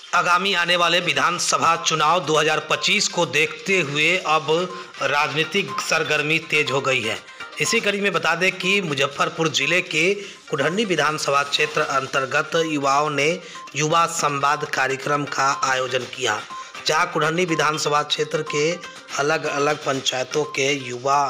आगामी आने वाले विधानसभा चुनाव 2025 को देखते हुए अब राजनीतिक सरगर्मी तेज हो गई है। इसी कड़ी में बता दें कि मुजफ्फरपुर जिले के कुढ़नी विधानसभा क्षेत्र अंतर्गत युवाओं ने युवा संवाद कार्यक्रम का आयोजन किया, जहां कुढ़नी विधानसभा क्षेत्र के अलग अलग पंचायतों के युवा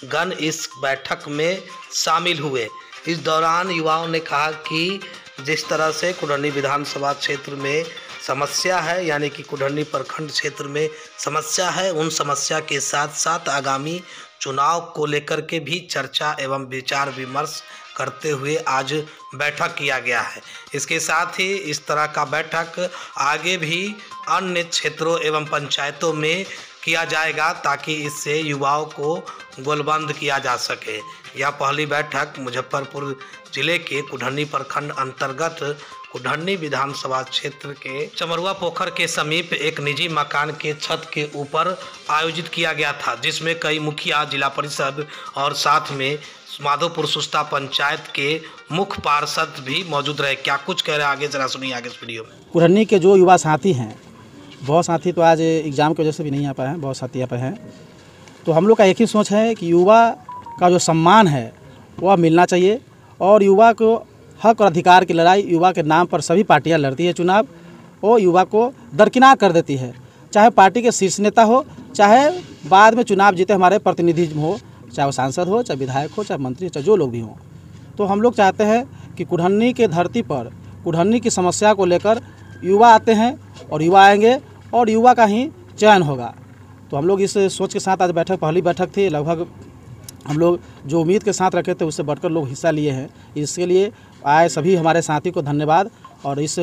गण इस बैठक में शामिल हुए। इस दौरान युवाओं ने कहा कि जिस तरह से कुढ़नी विधानसभा क्षेत्र में समस्या है, यानी कि कुढ़नी प्रखंड क्षेत्र में समस्या है, उन समस्या के साथ साथ आगामी चुनाव को लेकर के भी चर्चा एवं विचार विमर्श करते हुए आज बैठक किया गया है। इसके साथ ही इस तरह का बैठक आगे भी अन्य क्षेत्रों एवं पंचायतों में किया जाएगा, ताकि इससे युवाओं को गोलबंद किया जा सके। यह पहली बैठक मुजफ्फरपुर जिले के कुढ़नी प्रखंड अंतर्गत कुढ़नी विधानसभा क्षेत्र के चमरुआ पोखर के समीप एक निजी मकान के छत के ऊपर आयोजित किया गया था, जिसमें कई मुखिया, जिला परिषद और साथ में माधोपुर सुस्ता पंचायत के मुख्य पार्षद भी मौजूद रहे। क्या कुछ कह रहे हैं, आगे जरा सुनिए आगे इस वीडियो में। कुढ़नी के जो युवा साथी हैं, बहुत साथी तो आज एग्ज़ाम की वजह से भी नहीं आ पाए हैं, बहुत साथी यहाँ पर हैं। तो हम लोग का एक ही सोच है कि युवा का जो सम्मान है वह मिलना चाहिए, और युवा को हक और अधिकार की लड़ाई युवा के नाम पर सभी पार्टियां लड़ती है चुनाव, और युवा को दरकिनार कर देती है। चाहे पार्टी के शीर्ष नेता हो, चाहे बाद में चुनाव जीते हमारे प्रतिनिधि हो, चाहे वो सांसद हो, चाहे विधायक हो, चाहे मंत्री, चाहे जो लोग भी हों। तो हम लोग चाहते हैं कि कुढ़नी के धरती पर कुढ़नी की समस्या को लेकर युवा आते हैं, और युवा आएंगे और युवा का ही चयन होगा। तो हम लोग इस सोच के साथ आज पहली बैठक थी। लगभग हम लोग जो उम्मीद के साथ रखे थे उससे बढ़कर लोग हिस्सा लिए हैं। इसके लिए आए सभी हमारे साथी को धन्यवाद, और इस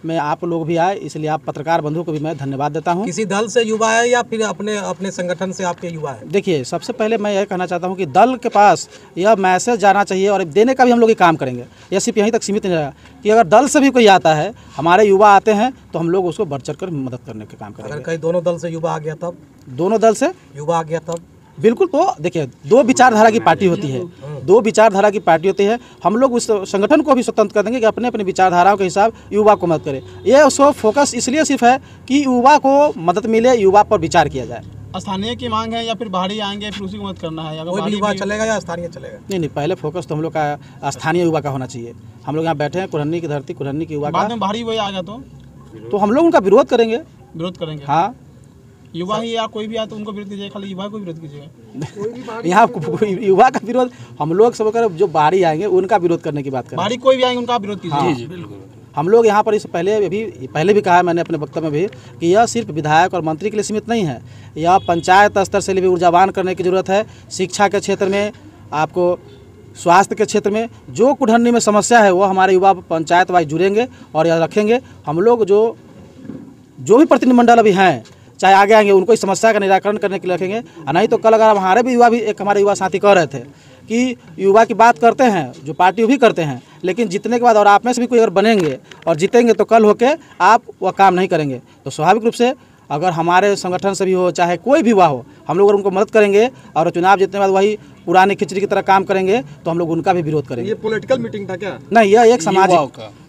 में आप लोग भी आए, इसलिए आप पत्रकार बंधु को भी मैं धन्यवाद देता हूं। किसी दल से युवा है या फिर अपने संगठन से आपके युवा है? देखिए, सबसे पहले मैं यह कहना चाहता हूं कि दल के पास यह मैसेज जाना चाहिए, और देने का भी हम लोग ये काम करेंगे। यह सिर्फ यहीं तक सीमित नहीं रहेगा कि अगर दल से भी कोई आता है, हमारे युवा आते हैं, तो हम लोग उसको बढ़ चढ़ कर मदद करने का काम करेंगे। अगर कहीं दोनों दल से युवा आ गया तब? दोनों दल से युवा आ गया तब बिल्कुल। तो देखिए, दो विचारधारा की पार्टी होती है, दो विचारधारा की पार्टी होती है। हम लोग उस संगठन को भी स्वतंत्र कर देंगे कि अपने अपने विचारधाराओं के हिसाब युवा को मदद करे। ये उसको फोकस इसलिए सिर्फ है कि युवा को मदद मिले, युवा पर विचार किया जाए। स्थानीय की मांग है या फिर बाहरी आएंगे फिर उसी को मदद करना है? कोई भी युवा चलेगा या स्थानीय चलेगा? नहीं, पहले फोकस तो हम लोग का स्थानीय युवा का होना चाहिए। हम लोग यहाँ बैठे हैं, कुढ़नी की धरती, कुढ़नी की युवा का। बाद में बाहरी वही आ गया तो हम लोग उनका विरोध करेंगे। विरोध करेंगे? हाँ, युवा ही या कोई भी आए तो उनको विरोध कीजिए, खाली युवा को विरोध कीजिएगा। यहाँ युवा का विरोध हम लोग सब कर, जो बाहरी आएंगे उनका विरोध करने की बात करें। बाहरी कोई भी आएंगे उनका विरोध कीजिए। हाँ, जी बिल्कुल। हम लोग यहाँ पर इस पहले भी कहा है मैंने अपने वक्तव्य में भी कि यह सिर्फ विधायक और मंत्री के लिए सीमित नहीं है। यह पंचायत स्तर से भी ऊर्जावान करने की ज़रूरत है। शिक्षा के क्षेत्र में, आपको स्वास्थ्य के क्षेत्र में जो कुढ़नी में समस्या है वो हमारे युवा पंचायत वाइज जुड़ेंगे और यह रखेंगे। हम लोग जो भी प्रतिनिधिमंडल अभी हैं, चाहे आगे आएंगे, उनको इस समस्या का निराकरण करने के लिए रखेंगे। नहीं तो कल अगर हमारे भी युवा, भी एक हमारे युवा साथी कह रहे थे कि युवा की बात करते हैं, जो पार्टी भी करते हैं, लेकिन जीतने के बाद और आप में से भी कोई अगर बनेंगे और जीतेंगे तो कल होके आप वह काम नहीं करेंगे। तो स्वाभाविक रूप से अगर हमारे संगठन से भी हो, चाहे कोई भी युवा हो, हम लोग अगर उनको मदद करेंगे और चुनाव जीतने के बाद वही पुरानी खिचड़ी की तरह काम करेंगे तो हम लोग उनका भी विरोध करेंगे। ये पॉलिटिकल मीटिंग था क्या? नहीं, यह एक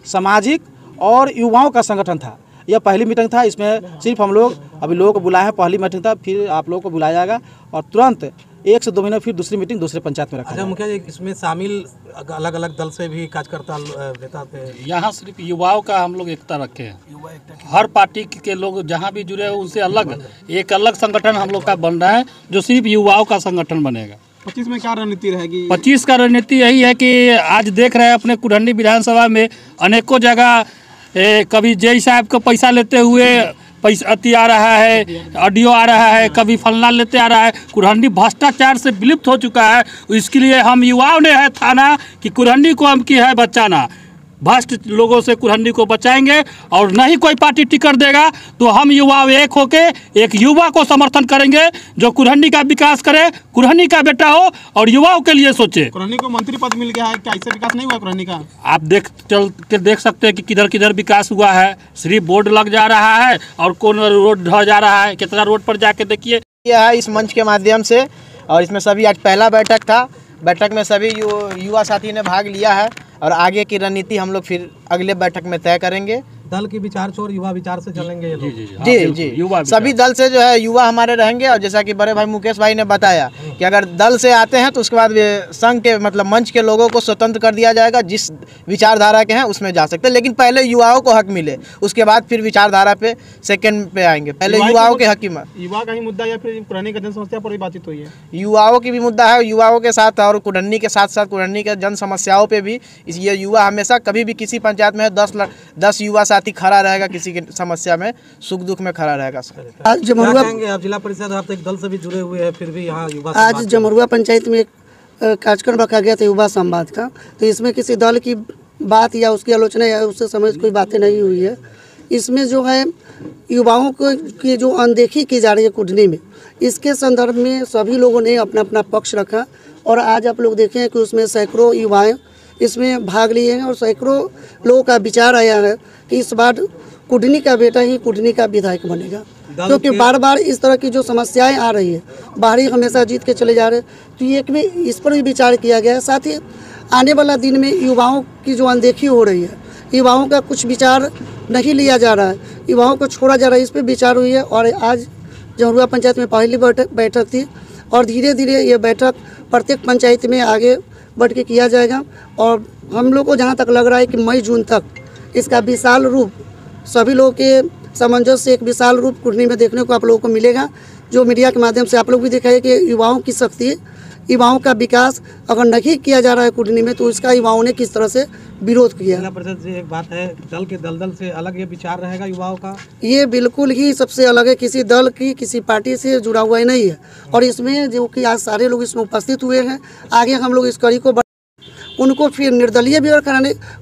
सामाजिक और युवाओं का संगठन था। यह पहली मीटिंग था। इसमें सिर्फ हम लोग अभी लोगों को बुलाए हैं। पहली मीटिंग था, फिर आप लोगों को बुलाया जाएगा और तुरंत 1 से 2 महीने फिर दूसरी मीटिंग दूसरे पंचायत में रखा जाएगा। मुखिया जी, इसमें शामिल अलग अलग दल से भी कार्यकर्ता नेता थे? यहाँ सिर्फ युवाओं का हम लोग एकता रखे हैं। हर पार्टी के लोग जहाँ भी जुड़े हैं उनसे अलग एक अलग संगठन हम लोग का बन रहा है, जो सिर्फ युवाओं का संगठन बनेगा। 25 में क्या रणनीति रहेगी? 25 का रणनीति यही है कि आज देख रहे हैं अपने कुढ़नी विधानसभा में अनेकों जगह कभी जेई साहब को पैसा लेते हुए पैसा अति आ रहा है, ऑडियो आ रहा है, कभी फलना लेते आ रहा है। कुढ़नी भ्रष्टाचार से विलुप्त हो चुका है। इसके लिए हम युवाओं ने है थाना कि कुढ़नी को हम की है बचाना। भ्रष्ट लोगों से कुढ़नी को बचाएंगे, और नहीं कोई पार्टी टिकट देगा तो हम युवा एक होके एक युवा को समर्थन करेंगे जो कुढ़नी का विकास करे, कुढ़नी का बेटा हो और युवाओं के लिए सोचे। कुढ़नी को मंत्री पद मिल गया है, क्या इससे विकास नहीं हुआ कुढ़नी का? आप देख सकते हैं कि किधर किधर विकास हुआ है। सिर्फ बोर्ड लग जा रहा है और कौन रोड ढह जा रहा है। कितना रोड पर जाके देखिए। यह है इस मंच के माध्यम से, और इसमें सभी आज पहला बैठक था। बैठक में सभी युवा साथी ने भाग लिया है, और आगे की रणनीति हम लोग फिर अगले बैठक में तय करेंगे। दल की विचार छोड़ युवा विचार से चलेंगे ये लोग। जी जी, सभी दल से जो है युवा हमारे रहेंगे। और जैसा कि बड़े भाई मुकेश भाई ने बताया कि अगर दल से आते हैं तो उसके बाद संघ के मतलब मंच के लोगों को स्वतंत्र कर दिया जाएगा, जिस विचारधारा के हैं उसमें जा सकते हैं, लेकिन पहले युवाओं को हक मिले, उसके बाद फिर विचारधारा पे सेकंड पे आएंगे, पहले युवाओं के हक की युवा का ही मुद्दा या फिर पुरानी का जन समस्या पर भी बातचीत हुई है? युवाओं की भी मुद्दा है, युवाओं के साथ और कुडन्नी के साथ साथ कुडन्नी के जन समस्याओं पे भी। इसलिए युवा हमेशा कभी भी किसी पंचायत में 10 युवा साथी खड़ा रहेगा, किसी की समस्या में सुख दुख में खड़ा रहेगा। आज जमरुआ आप जिला परिषद आप एक दल से भी जुड़े हुए हैं, फिर भी यहाँ युवा आज जमरुआ पंचायत में एक कार्यक्रम रखा गया था युवा संवाद का, तो इसमें किसी दल की बात या उसकी आलोचना या उससे संबंधित कोई बातें नहीं हुई है। इसमें जो है युवाओं को की जो अनदेखी की जा रही है कुडनी में, इसके संदर्भ में सभी लोगों ने अपना अपना पक्ष रखा। और आज आप लोग देखें कि उसमें सैकड़ों युवाएं इसमें भाग लिए हैं और सैकड़ों लोगों का विचार आया है कि इस बार कुडनी का बेटा ही कुडनी का विधायक बनेगा, क्योंकि बार बार इस तरह की जो समस्याएं आ रही है, बाहरी हमेशा जीत के चले जा रहे हैं, तो ये एक में इस पर भी विचार किया गया है। साथ ही आने वाला दिन में युवाओं की जो अनदेखी हो रही है, युवाओं का कुछ विचार नहीं लिया जा रहा है, युवाओं को छोड़ा जा रहा है, इस पर विचार हुई है। और आज जमरुआ पंचायत में पहली बैठक थी और धीरे धीरे ये बैठक प्रत्येक पंचायत में आगे बढ़ के किया जाएगा। और हम लोग को जहाँ तक लग रहा है कि मई जून तक इसका विशाल रूप, सभी लोगों के सामंजस्य से एक विशाल रूप कुडनी में देखने को आप लोगों को मिलेगा, जो मीडिया के माध्यम से आप लोग भी दिखाइए कि युवाओं की शक्ति, युवाओं का विकास अगर नहीं किया जा रहा है कुडनी में, तो इसका युवाओं ने किस तरह से विरोध किया। जिला परिषद से एक बात है, दल के दलदल से अलग ये विचार रहेगा युवाओं का, ये बिल्कुल ही सबसे अलग है, किसी दल की किसी पार्टी से जुड़ा हुआ ही नहीं है। और इसमें जो कि आज सारे लोग इसमें उपस्थित हुए हैं, आगे हम लोग इस कड़ी को उनको फिर निर्दलीय भी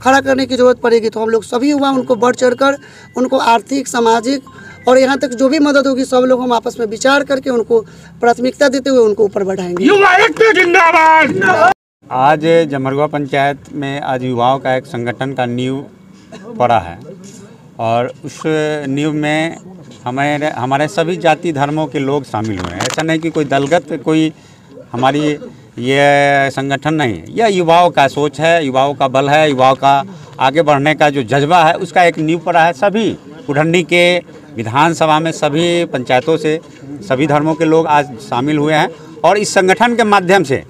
खड़ा करने की जरूरत पड़ेगी, तो हम लोग सभी युवा उनको बढ़ चढ़कर उनको आर्थिक, सामाजिक और यहाँ तक जो भी मदद होगी सब लोग हम आपस में विचार करके उनको प्राथमिकता देते हुए उनको ऊपर बढ़ाएंगे। आज जमरुआ पंचायत में आज युवाओं का एक संगठन का नींव पड़ा है और उस नींव में हमारे सभी जाति धर्मों के लोग शामिल हुए हैं। ऐसा नहीं कि कोई दलगत कोई हमारी ये संगठन नहीं है, यह युवाओं का सोच है, युवाओं का बल है, युवाओं का आगे बढ़ने का जो जज्बा है उसका एक नींव पड़ा है। सभी कुडन्नी के विधानसभा में सभी पंचायतों से सभी धर्मों के लोग आज शामिल हुए हैं और इस संगठन के माध्यम से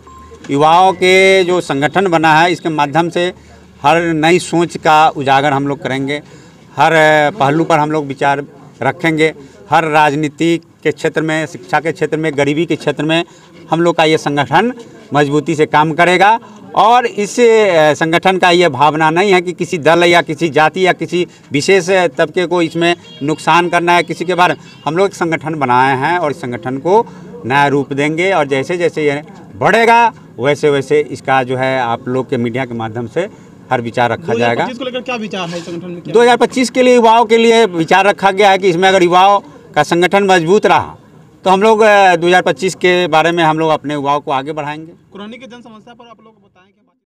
युवाओं के जो संगठन बना है इसके माध्यम से हर नई सोच का उजागर हम लोग करेंगे, हर पहलू पर हम लोग विचार रखेंगे, हर राजनीति के क्षेत्र में, शिक्षा के क्षेत्र में, गरीबी के क्षेत्र में हम लोग का ये संगठन मजबूती से काम करेगा। और इस संगठन का ये भावना नहीं है कि किसी दल या किसी जाति या किसी विशेष तबके को इसमें नुकसान करना है किसी के बारे। हम लोग एक संगठन बनाए हैं और इस संगठन को नया रूप देंगे और जैसे जैसे ये बढ़ेगा वैसे वैसे इसका जो है आप लोग के मीडिया के माध्यम से हर विचार रखा जाएगा। 2025 को लेकर क्या विचार है संगठन में? 2025 के लिए युवाओं के लिए विचार रखा गया है कि इसमें अगर युवाओं का संगठन मजबूत रहा तो हम लोग 2025 के बारे में हम लोग अपने युवाओं को आगे बढ़ाएंगे। कुडन्नी की जन समस्या पर आप लोग बताएं।